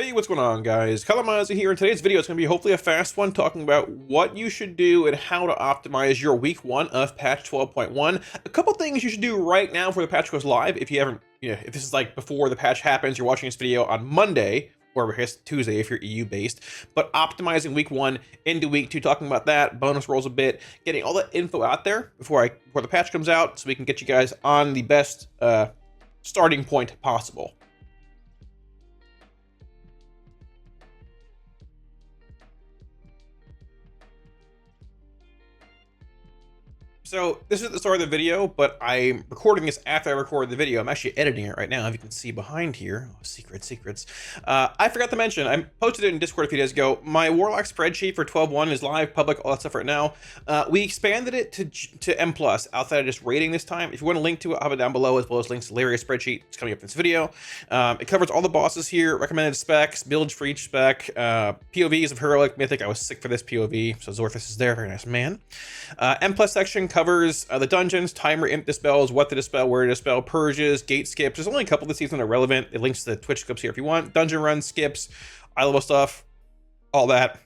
Hey, what's going on, guys? Kalamazi here, and today's video is going to be hopefully a fast one, talking about what you should do and how to optimize your week 1 of patch 12.1. A couple things you should do right now before the patch goes live. If you haven't, if this is like before the patch happens, you're watching this video on Monday, or I guess Tuesday if you're EU based, but optimizing week 1 into week 2, talking about that, bonus rolls a bit, getting all that info out there before the patch comes out, so we can get you guys on the best starting point possible. So this is the start of the video, but I'm recording this after I record the video. I'm actually editing it right now, if you can see behind here. Oh, secrets. I forgot to mention, I posted it in Discord a few days ago. My Warlock Spreadsheet for 12.1 is live, public, all that stuff right now. We expanded it to M+, outside of just rating this time. If you want a link to it, I'll have it down below, as well as links to Larias Spreadsheet. It's coming up in this video. It covers all the bosses here, recommended specs, builds for each spec, POVs of Heroic, Mythic. I was sick for this POV, so Zorthus is there, very nice man. M+ section covers the dungeons, timer, imp dispels, what to dispel, where to dispel, purges, gate skips. There's only a couple this season that are relevant. It links to the Twitch clips here if you want. Dungeon run skips, eye level stuff, all that.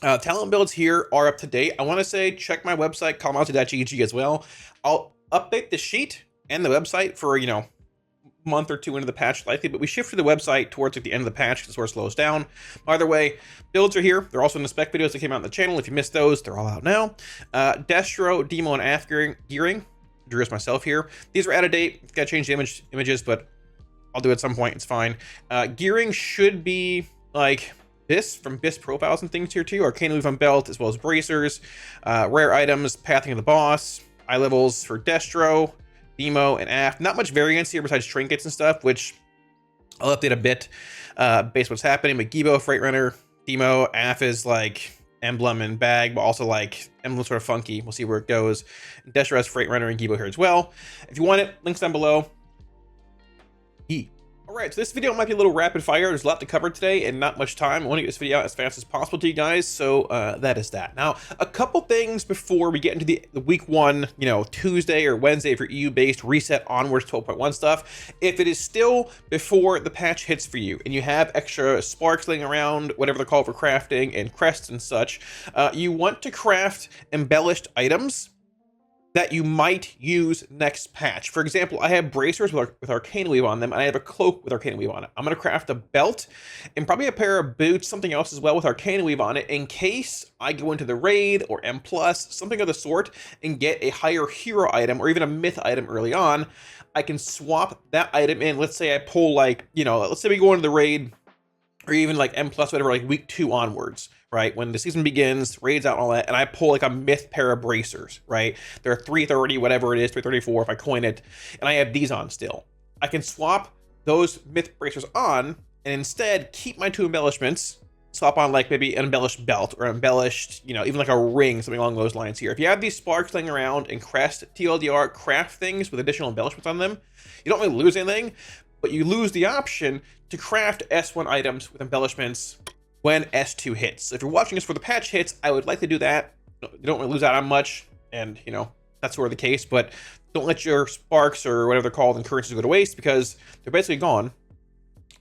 Talent builds here are up to date. I want to say check my website, kalamazi.gg as well. I'll update the sheet and the website for, month or two into the patch likely, but we shifted the website towards like the end of the patch because where it slows down. Either way, builds are here. They're also in the spec videos that came out on the channel. If you missed those, they're all out now. Destro, Demo, and Aff gearing. Drew is myself here. These are out of date. Got to change the images, but I'll do it at some point. It's fine. Gearing should be like this from BIS profiles and things here too. Arcane Weave on belt, as well as bracers, rare items, pathing of the boss, eye levels for Destro, Demo, and Aff. Not much variance here besides trinkets and stuff, which I'll update a bit based on what's happening. But Gibo, Freight Runner, Demo, Aff is like emblem and bag, but also like emblem sort of funky. We'll see where it goes. Destro has Freight Runner and Gibo here as well. If you want it, links down below. Alright, so this video might be a little rapid fire. There's a lot to cover today and not much time. I want to get this video out as fast as possible to you guys, so that is that. Now, a couple things before we get into the week 1, Tuesday or Wednesday for EU-based reset onwards 12.1 stuff. If it is still before the patch hits for you and you have extra sparks laying around, whatever they're called for crafting, and crests and such, you want to craft embellished items that you might use next patch. For example, I have bracers with Arcane Weave on them, and I have a cloak with Arcane Weave on it. I'm going to craft a belt and probably a pair of boots, something else as well with Arcane Weave on it, in case I go into the raid or M+, something of the sort, and get a higher hero item or even a myth item early on. I can swap that item in. Let's say I pull let's say we go into the raid or even like M+, whatever, like week 2 onwards, right? When the season begins, raids out and all that, and I pull like a myth pair of bracers, right? They're 330, whatever it is, 334 if I coin it, and I have these on still. I can swap those myth bracers on and instead keep my 2 embellishments, swap on like maybe an embellished belt or embellished, even like a ring, something along those lines here. If you have these sparks laying around and crest, TLDR, craft things with additional embellishments on them, you don't really lose anything, but you lose the option to craft S1 items with embellishments when S2 hits. So if you're watching this for the patch hits, I would like to do that. You don't really lose out on much, and that's sort of the case, but don't let your sparks or whatever they're called and currencies go to waste, because they're basically gone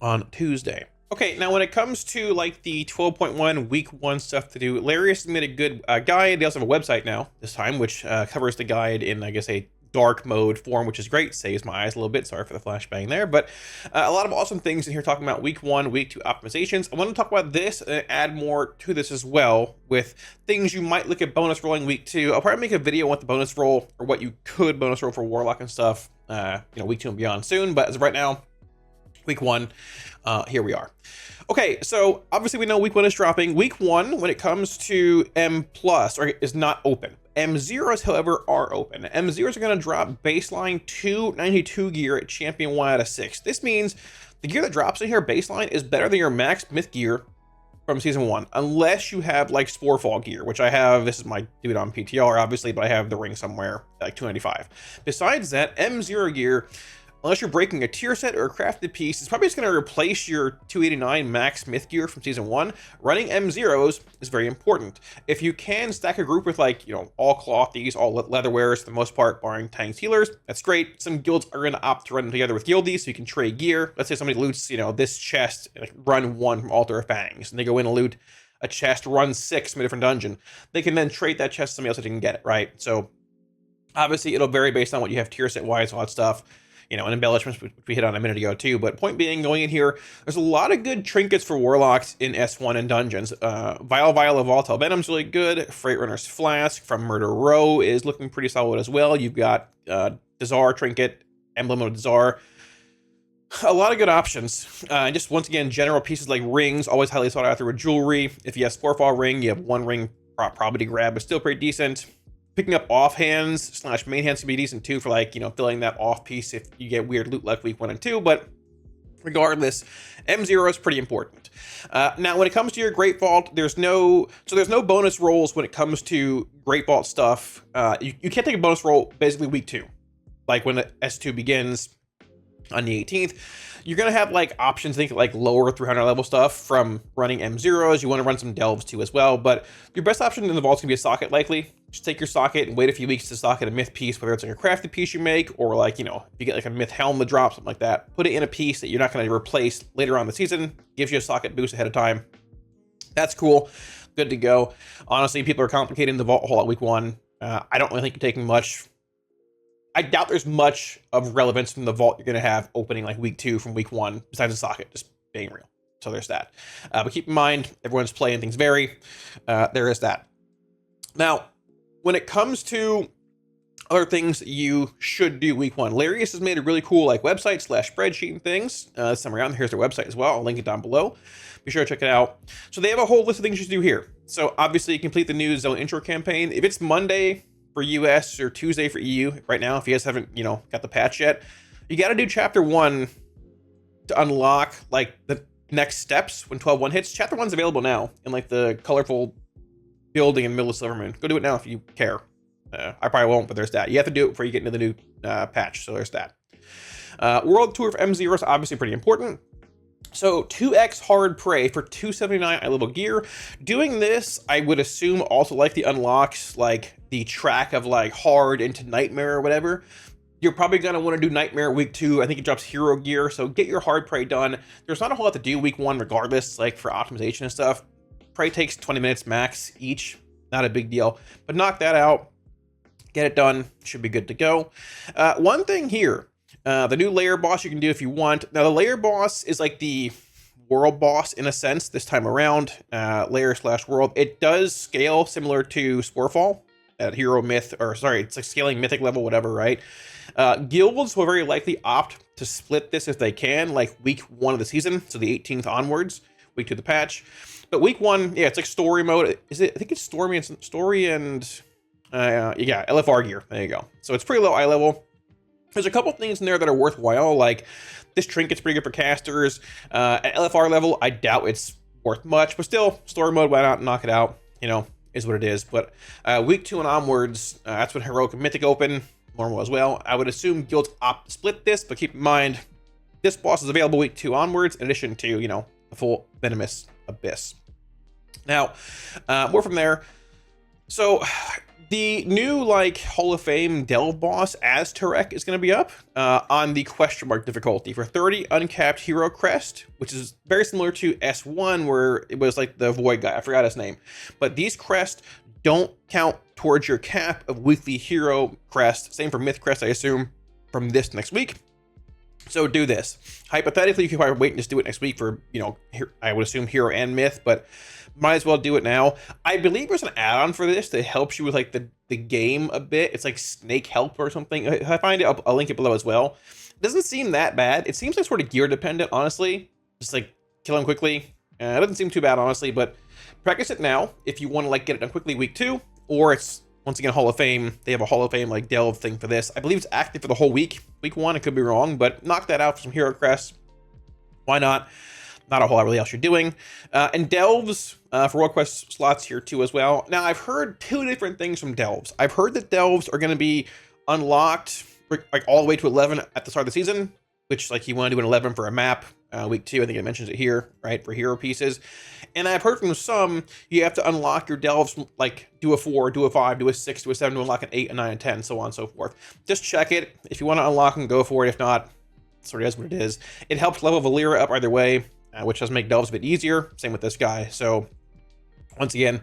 on Tuesday. Okay, now when it comes to like the 12.1 week 1 stuff to do, Larias made a good guide. They also have a website now this time, which covers the guide in, I guess, a dark mode form, which is great. Saves my eyes a little bit. Sorry for the flashbang there, but a lot of awesome things in here talking about week 1, week 2 optimizations. I want to talk about this and add more to this as well with things you might look at bonus rolling week 2. I'll probably make a video on what the bonus roll or what you could bonus roll for Warlock and stuff, week 2 and beyond soon. But as of right now, week 1, here we are. Okay, so obviously we know week 1 is dropping. Week 1, when it comes to M+, is not open. M0s, however, are open. M0s are going to drop baseline 292 gear at champion 1 out of 6. This means the gear that drops in here baseline is better than your max myth gear from season 1, unless you have like Sporefall gear, which I have. This is my dude on PTR, obviously, but I have the ring somewhere, like 295. Besides that, M0 gear unless you're breaking a tier set or a crafted piece, it's probably just going to replace your 289 max myth gear from season 1. Running M0s is very important. If you can stack a group with like, all clothies, all leatherwares for the most part, barring tanks, healers, that's great. Some guilds are going to opt to run them together with guildies so you can trade gear. Let's say somebody loots, this chest, and run 1 from Altar of Fangs, and they go in and loot a chest, run 6 from a different dungeon. They can then trade that chest to somebody else that didn't get it, right? So obviously it'll vary based on what you have tier set wise, all that stuff. And embellishments, which we hit on a minute ago too. But point being, going in here, there's a lot of good trinkets for warlocks in S1 and dungeons. Vial of Volatile Venom's really good. Freight Runner's Flask from Murder Row is looking pretty solid as well. You've got Dazar trinket, Emblem of Dazar. A lot of good options. And just once again, general pieces like rings, always highly sought after with jewelry. If you have Sporefall ring, you have 1 ring probably to grab, but still pretty decent. Picking up offhands / main hands can be decent too for like, filling that off piece if you get weird loot like week 1 and 2, but regardless, M0 is pretty important. Now, when it comes to your Great Vault, there's no bonus rolls when it comes to Great Vault stuff. You can't take a bonus roll basically week 2, like when the S2 begins on the 18th. You're going to have like options, think like lower 300 level stuff from running M0s. You want to run some delves too as well, but your best option in the vault's going to be a socket likely. Just take your socket and wait a few weeks to socket a myth piece, whether it's like a crafted piece you make or like, if you get like a myth helm to drop, something like that. Put it in a piece that you're not going to replace later on in the season. Gives you a socket boost ahead of time. That's cool. Good to go. Honestly, people are complicating the vault a whole lot week 1. I don't really think you're taking much. I doubt there's much of relevance from the vault you're going to have opening like week 2 from week 1, besides the socket, just being real. So there's that. But keep in mind, everyone's playing, things vary. There is that. Now, when it comes to other things that you should do week 1, Larias has made a really cool like website / spreadsheet and things. This time around, here's their website as well. I'll link it down below. Be sure to check it out. So they have a whole list of things you should do here. So obviously, you complete the new Zone intro campaign. If it's Monday for US or Tuesday for EU right now, if you guys haven't, got the patch yet, you got to do chapter 1 to unlock like the next steps when 12.1 hits. Chapter 1's available now in like the colorful building in the middle of Silvermoon. Go do it now if you care. I probably won't, but there's that. You have to do it before you get into the new patch, so there's that. World Tour of M0 is obviously pretty important. So 2x hard prey for 279 eye level gear. Doing this, I would assume also like the unlocks, like the track of like hard into nightmare or whatever. You're probably going to want to do nightmare week 2. I think it drops hero gear. So get your hard prey done. There's not a whole lot to do week 1 regardless, like for optimization and stuff. Prey takes 20 minutes max each. Not a big deal, but knock that out. Get it done. Should be good to go. One thing here. The new layer boss you can do if you want. Now, the layer boss is like the world boss in a sense this time around. Layer / world. It does scale similar to Sporefall at hero myth, or sorry, it's like scaling mythic level, whatever, right? Guilds will very likely opt to split this if they can, like week 1 of the season, so the 18th onwards, week 2 of the patch. But week 1, yeah, it's like story mode. Is it? I think it's story and yeah, LFR gear. There you go. So it's pretty low eye level. There's a couple things in there that are worthwhile, like this trinket's pretty good for casters. At LFR level, I doubt it's worth much, but still, story mode, why not knock it out? Is what it is. But week 2 and onwards, that's when Heroic and Mythic open, normal as well. I would assume guilds opt to split this, but keep in mind, this boss is available week 2 onwards, in addition to, the full Venomous Abyss. Now, more from there. So, the new, Hall of Fame Delve boss, as Tarek, is going to be up on the question mark difficulty for 30 uncapped hero crest, which is very similar to S1, where it was like the Void guy. I forgot his name. But these crests don't count towards your cap of weekly hero crest. Same for myth crest, I assume, from this next week. So do this. Hypothetically, you could probably wait and just do it next week for, I would assume hero and myth, but might as well do it now. I believe there's an add-on for this that helps you with like the game a bit. It's like Snake Help or something. If I find it, I'll link it below as well. It doesn't seem that bad. It seems like sort of gear dependent, honestly. Just like kill him quickly. It doesn't seem too bad, honestly, but practice it now if you want to like get it done quickly week 2, or it's once again Hall of Fame. They have a Hall of Fame like delve thing for this. I believe it's active for the whole week. Week 1, I could be wrong, but knock that out for some hero crests. Why not? Not a whole lot really else you're doing. And delves for World Quest slots here too as well. Now, I've heard 2 different things from delves. I've heard that delves are going to be unlocked like all the way to 11 at the start of the season, which like you want to do an 11 for a map. Week 2, I think it mentions it here, right, for hero pieces. And I've heard from some, you have to unlock your delves, like do a 4, do a 5, do a 6, do a 7 to unlock an 8, a 9, and 10, so on and so forth. Just check it. If you want to unlock them, go for it. If not, it sort of is what it is. It helps level Valyria up either way, which does make delves a bit easier. Same with this guy. So once again,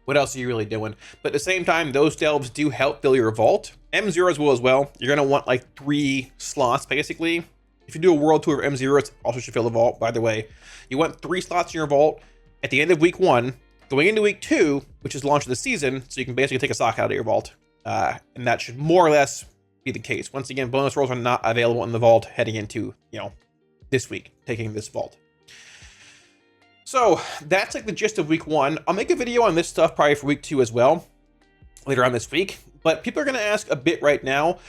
what else are you really doing? But at the same time, those delves do help fill your vault. M0 as well. You're going to want like 3 slots, basically. If you do a world tour of M0, it also should fill the vault, by the way. You want 3 slots in your vault at the end of week 1, going into week 2, which is launch of the season, so you can basically take a sock out of your vault. And that should more or less be the case. Once again, bonus rolls are not available in the vault heading into, this week, taking this vault. So that's like the gist of week 1. I'll make a video on this stuff probably for week 2 as well, later on this week. But people are going to ask a bit right now.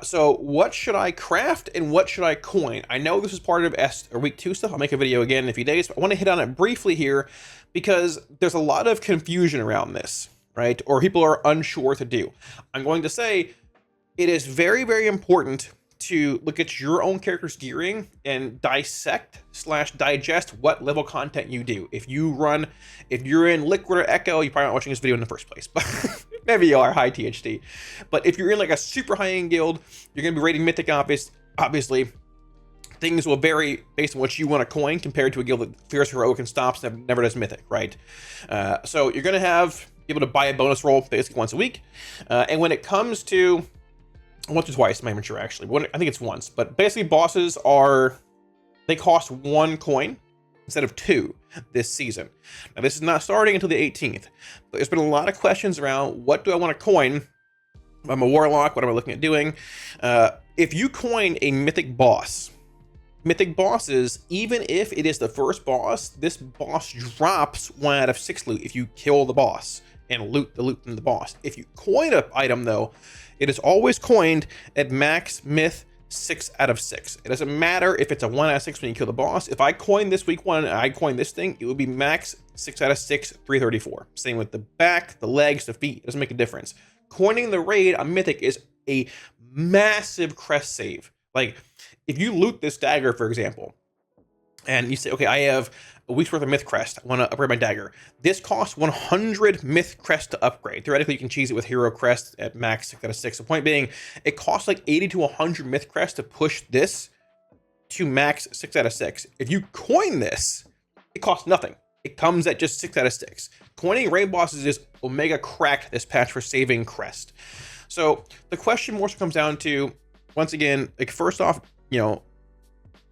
So what should I craft and what should I coin? I know this is part of week 2 stuff. I'll make a video again in a few days, but I want to hit on it briefly here because there's a lot of confusion around this, right? Or people are unsure what to do. I'm going to say it is very, very important to look at your own character's gearing and dissect/digest what level content you do. If you're in Liquid or Echo, you're probably not watching this video in the first place, but maybe you are, high THT. But if you're in like a super high-end guild, you're going to be rating Mythic, obviously. Things will vary based on what you want to coin compared to a guild that clears Heroic and stops and never does Mythic, right? So you're going to be able to buy a bonus roll basically once a week. And when it comes to once or twice, I'm not even sure actually. I think it's once. But basically bosses they cost 1 coin instead of 2 this season. Now this is not starting until the 18th. But there's been a lot of questions around what do I want to coin? I'm a Warlock, what am I looking at doing? If you coin a Mythic boss, Mythic bosses, even if it is the first boss, this boss drops 1 out of 6 loot if you kill the boss and loot the loot from the boss. If you coin an item though, it is always coined at max myth 6 out of 6. It doesn't matter if it's a 1 out of 6 when you kill the boss. If I coin this week 1 and I coin this thing, it would be max 6 out of 6, 334. Same with the back, the legs, the feet. It doesn't make a difference. Coining the raid on Mythic is a massive crest save. Like, if you loot this dagger, for example, and you say, okay, I have a week's worth of Myth Crest. I want to upgrade my dagger. This costs 100 Myth Crest to upgrade. Theoretically, you can cheese it with Hero Crest at max 6 out of 6. The point being, it costs like 80 to 100 Myth Crest to push this to max 6 out of 6. If you coin this, it costs nothing. It comes at just 6 out of 6. Coining raid bosses is Omega cracked this patch for saving Crest. So the question more so comes down to, once again, like first off,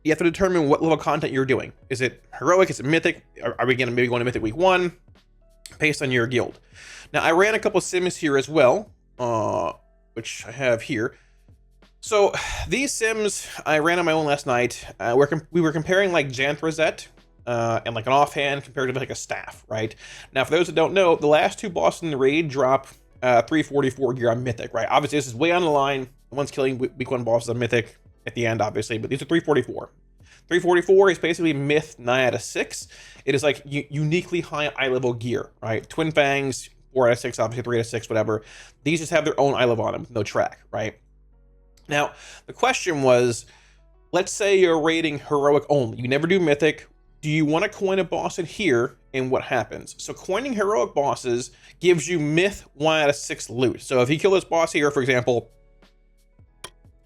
you have to determine what level content you're doing. Is it Heroic? Is it Mythic? Are we going to maybe go into Mythic week 1? Based on your guild. Now, I ran a couple sims here as well, which I have here. So these sims, I ran on my own last night. We were comparing like Xanthrozet and like an offhand compared to like a staff, right? Now, for those that don't know, the last 2 bosses in the raid drop 344 gear on Mythic, right? Obviously, this is way on the line. The one's killing week 1 bosses on Mythic at the end, obviously, but these are 344. 344 is basically myth 9 out of 6. It is like uniquely high eye level gear, right? Twin Fangs, 4 out of 6, obviously 3 out of 6, whatever. These just have their own eye level on them, no track, right? Now, the question was, let's say you're rating Heroic only. You never do Mythic. Do you want to coin a boss in here, and what happens? So coining Heroic bosses gives you myth 1 out of 6 loot. So if you kill this boss here, for example,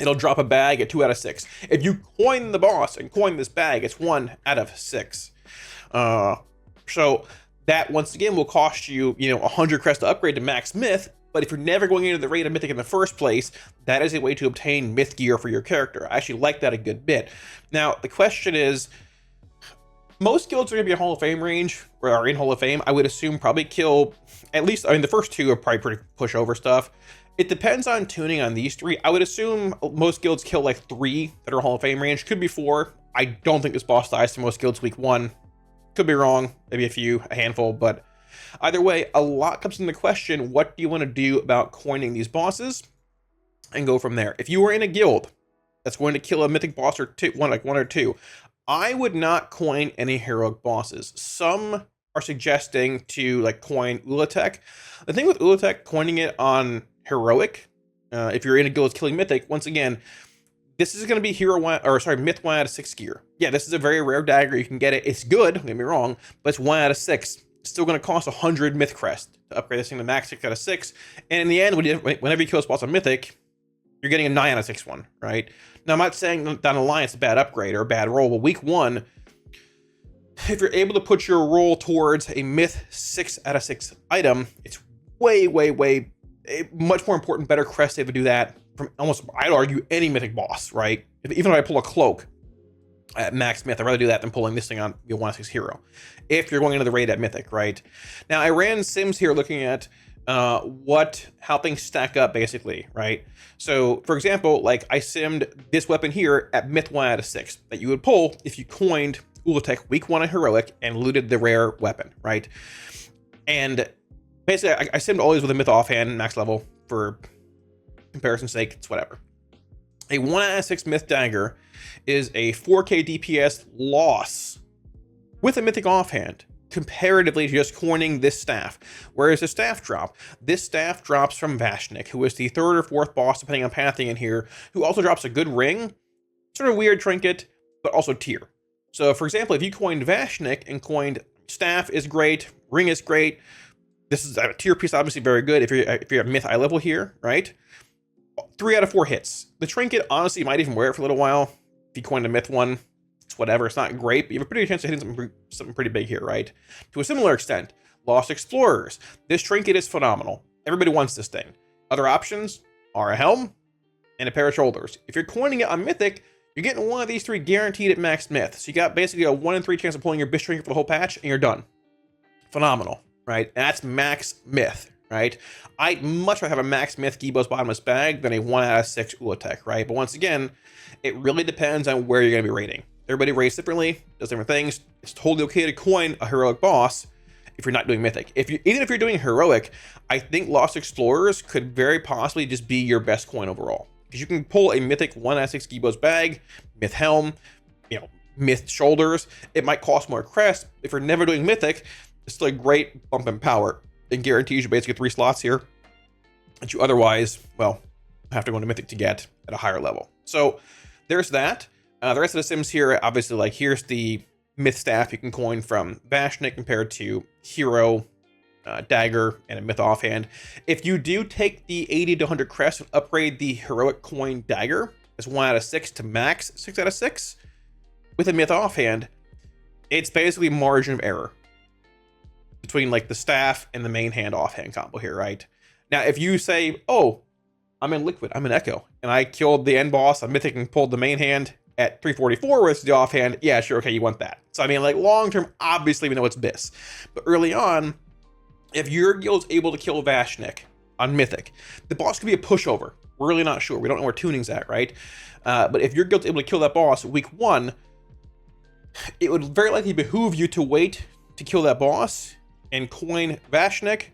it'll drop a bag at 2 out of 6. If you coin the boss and coin this bag, it's 1 out of 6. So that, once again, will cost you, 100 crest to upgrade to max myth. But if you're never going into the raid of Mythic in the first place, that is a way to obtain myth gear for your character. I actually like that a good bit. Now, the question is, most guilds are going to be in Hall of Fame range, or are in Hall of Fame. I would assume probably kill, at least, the first 2 are probably pretty pushover stuff. It depends on tuning on these 3. I would assume most guilds kill like 3 that are Hall of Fame range. Could be 4. I don't think this boss dies to most guilds week 1. Could be wrong. Maybe a handful. But either way, a lot comes into question. What do you want to do about coining these bosses? And go from there. If you are in a guild that's going to kill a mythic boss or 1 or 2, I would not coin any heroic bosses. Some are suggesting to like coin Ulatek. The thing with Ulatek, coining it on Heroic if you're in a guild killing Mythic, once again, this is going to be Myth 1 out of 6 gear. Yeah, this is a very rare dagger. You can get it. It's good, don't get me wrong, but it's 1 out of 6. It's still going to cost 100 Myth Crest to upgrade this thing to max 6 out of 6. And in the end, whenever you kill spots on Mythic, you're getting a 9 out of 6 one, right? Now, I'm not saying down the line it's a bad upgrade or a bad roll, but week 1, if you're able to put your roll towards a Myth 6 out of 6 item, it's way much more important, better crest save to do that from almost, I'd argue, any Mythic boss, right? Even if I pull a cloak at max Myth, I'd rather do that than pulling this thing on your 1 out of 6 hero. If you're going into the raid at Mythic, right? Now, I ran sims here looking at how things stack up, basically, right? So, for example, like I simmed this weapon here at Myth 1 out of 6 that you would pull if you coined Ulatech week 1 on Heroic and looted the rare weapon, right? And basically, I simmed all these with a Myth offhand, max level, for comparison's sake, it's whatever. A 1 out of 6 Myth dagger is a 4k DPS loss with a Mythic offhand, comparatively to just coining this staff. Whereas the staff drop, this staff drops from Vashnik, who is the 3rd or 4th boss, depending on pathing in here, who also drops a good ring, sort of weird trinket, but also tier. So, for example, if you coined Vashnik and coined staff is great, ring is great, this is a tier piece, obviously very good if you're at Myth eye level here, right? 3 out of 4 hits. The trinket, honestly, you might even wear it for a little while. If you coined a Myth one, it's whatever. It's not great, but you have a pretty good chance of hitting something pretty big here, right? To a similar extent, Lost Explorers. This trinket is phenomenal. Everybody wants this thing. Other options are a helm and a pair of shoulders. If you're coining it on Mythic, you're getting one of these 3 guaranteed at max Myth. So you got basically a 1 in 3 chance of pulling your bitch trinket for the whole patch, and you're done. Phenomenal, right? And that's max Myth, right? I'd much rather have a max Myth Gibo's bottomless bag than a 1 out of 6 Ulatech, right? But once again, it really depends on where you're going to be raiding. Everybody raids differently, does different things. It's totally okay to coin a heroic boss if you're not doing Mythic. Even if you're doing heroic, I think Lost Explorers could very possibly just be your best coin overall. Because you can pull a Mythic 1 out of 6 Gibo's bag, Myth helm, Myth shoulders. It might cost more crest. If you're never doing Mythic, it's still a great bump in power. It guarantees you basically 3 slots here that you otherwise, well, have to go into Mythic to get at a higher level. So there's that. The rest of the sims here, obviously, like here's the Myth staff you can coin from Vashnik compared to Hero, Dagger, and a Myth offhand. If you do take the 80 to 100 crest and upgrade the Heroic coin Dagger as 1 out of 6 to max 6 out of 6 with a Myth offhand, it's basically margin of error between like the staff and the main hand offhand combo here, right? Now, if you say, oh, I'm in Liquid, I'm in Echo, and I killed the end boss on Mythic and pulled the main hand at 344 versus the offhand, yeah, sure, okay, you want that. So I mean, like long term, obviously we know it's BIS, but early on, if your guild's able to kill Vashnik on Mythic, the boss could be a pushover. We're really not sure. We don't know where tuning's at, right? But if your guild's able to kill that boss week 1, it would very likely behoove you to wait to kill that boss and coin Vashnik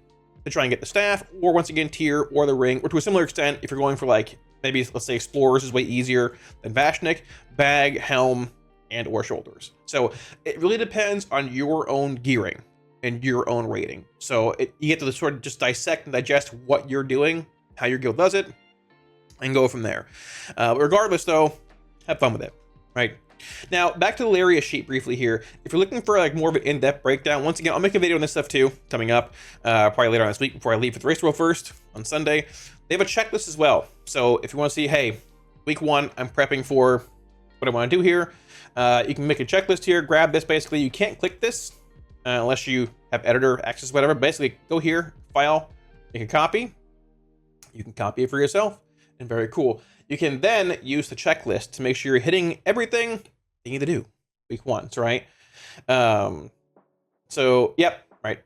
to try and get the staff, or once again tier or the ring, or to a similar extent, if you're going for like maybe let's say Explorers is way easier than Vashnik, bag, helm, and or shoulders. So it really depends on your own gearing and your own rating. So you get to sort of just dissect and digest what you're doing, how your guild does it, and go from there. Regardless though, have fun with it, right? Now, back to the Larias sheet briefly here. If you're looking for like more of an in-depth breakdown, once again, I'll make a video on this stuff too, coming up probably later on this week before I leave for the race world first on Sunday. They have a checklist as well. So if you want to see, hey, week 1, I'm prepping for what I want to do here, you can make a checklist here, grab this. Basically, you can't click this unless you have editor access, whatever. Basically, go here, file, make a copy. You can copy it for yourself, and very cool. You can then use the checklist to make sure you're hitting everything you need to do week 1, right? So, yep, right.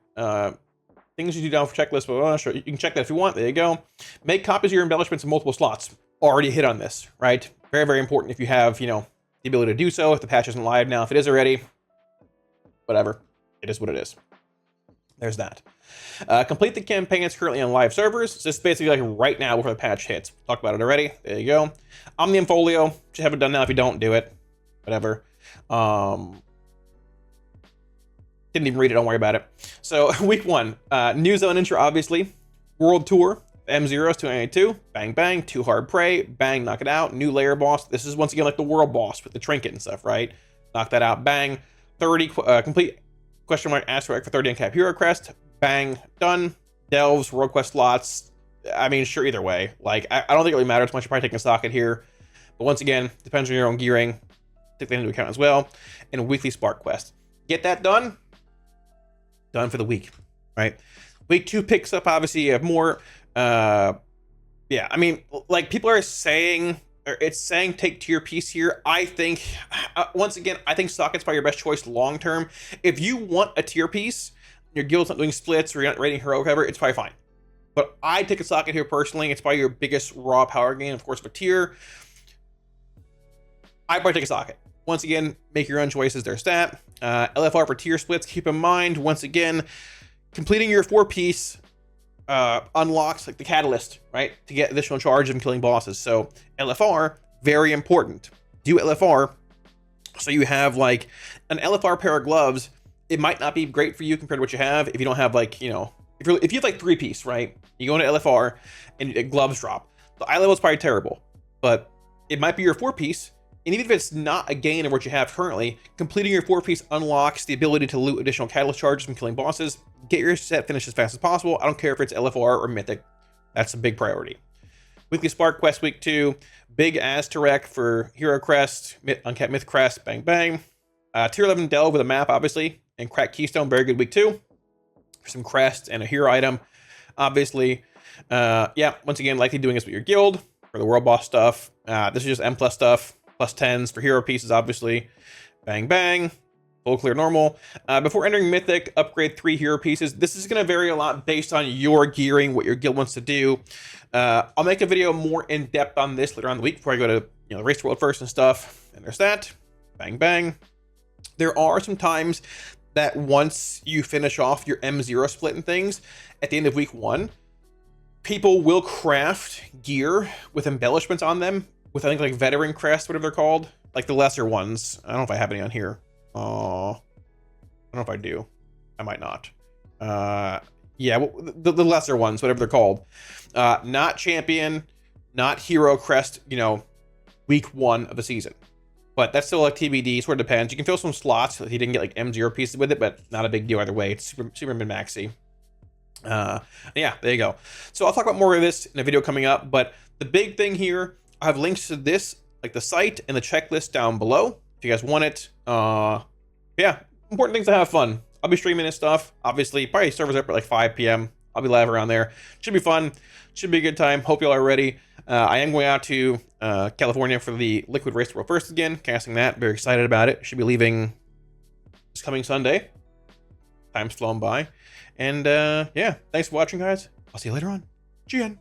Things you do down for checklist, but sure, you can check that if you want. There you go. Make copies of your embellishments in multiple slots. Already hit on this, right? Very, very important if you have, the ability to do so. If the patch isn't live now, if it is already, whatever. It is what it is. There's that. Complete the campaigns currently on live servers. So this is basically like right now before the patch hits. Talked about it already. There you go. Omnium Folio, which you haven't done now. If you don't do it, whatever. Didn't even read it. Don't worry about it. So week 1, new zone intro, obviously. World tour. M0s 292, bang bang, 2 hard prey, bang, knock it out. New layer boss. This is once again like the world boss with the trinket and stuff, right? Knock that out, bang. 30 complete question mark asteroid for 30 uncap hero crest, bang, done. Delves, world quest slots. I mean, sure, either way. Like, I don't think it really matters much. You're probably taking a socket here, but once again, depends on your own gearing. Take that into account as well. And weekly spark quest. Get that done. Done for the week, right? Week 2 picks up, obviously, you have more. Yeah, I mean, like, people are saying, or it's saying take tier piece here. I think, once again, I think socket's probably your best choice long term. If you want a tier piece, your guild's not doing splits or you're not rating hero or whatever, it's probably fine. But I take a socket here personally. It's probably your biggest raw power gain, of course, for tier. I probably take a socket. Once again, make your own choices. Their stat. LFR for tier splits. Keep in mind, once again, completing your 4-piece unlocks like the catalyst, right, to get additional charge and killing bosses. So LFR, very important. Do LFR so you have like an LFR pair of gloves. It might not be great for you compared to what you have if you don't have, like, you know, if you have like 3-piece, right, you go into LFR and gloves drop. The eye level is probably terrible, but it might be your 4-piece. And even if it's not a gain of what you have currently, completing your 4-piece unlocks the ability to loot additional catalyst charges from killing bosses. Get your set finished as fast as possible. I don't care if it's LFR or Mythic. That's a big priority. Weekly Spark Quest Week 2. Big Azterek for Hero Crest, Uncapped Myth Crest, bang bang. Tier 11 Delve with a map, obviously. And Crack Keystone, very good Week 2. For some crests and a hero item, obviously. Yeah, once again, likely doing this with your guild for the world boss stuff. This is just M+ stuff. Plus 10s for hero pieces, obviously. Bang, bang. Full clear normal. Before entering Mythic, upgrade 3 hero pieces. This is going to vary a lot based on your gearing, what your guild wants to do. I'll make a video more in depth on this later on in the week before I go to, you know, Race to World first and stuff. And there's that. Bang, bang. There are some times that once you finish off your M0 split and things, at the end of week 1, people will craft gear with embellishments on them. With, I think, like veteran crests, whatever they're called, like the lesser ones. I don't know if I have any on here. Oh, I don't know if I do. I might not. Yeah, well, the lesser ones, whatever they're called. Not champion, not hero crest. You know, week 1 of the season. But that's still like TBD. Sort of depends. You can fill some slots if you didn't get like M0 pieces with it, but not a big deal either way. It's super min-maxy. Yeah, there you go. So I'll talk about more of this in a video coming up. But the big thing here, I have links to this, like the site and the checklist down below if you guys want it. Yeah, important things to have fun. I'll be streaming this stuff. Obviously, probably servers up at like 5 p.m. I'll be live around there. Should be fun. Should be a good time. Hope y'all are ready. I am going out to California for the Liquid Race to World First again. Casting that. Very excited about it. Should be leaving this coming Sunday. Time's flown by. And yeah, thanks for watching, guys. I'll see you later on. GN.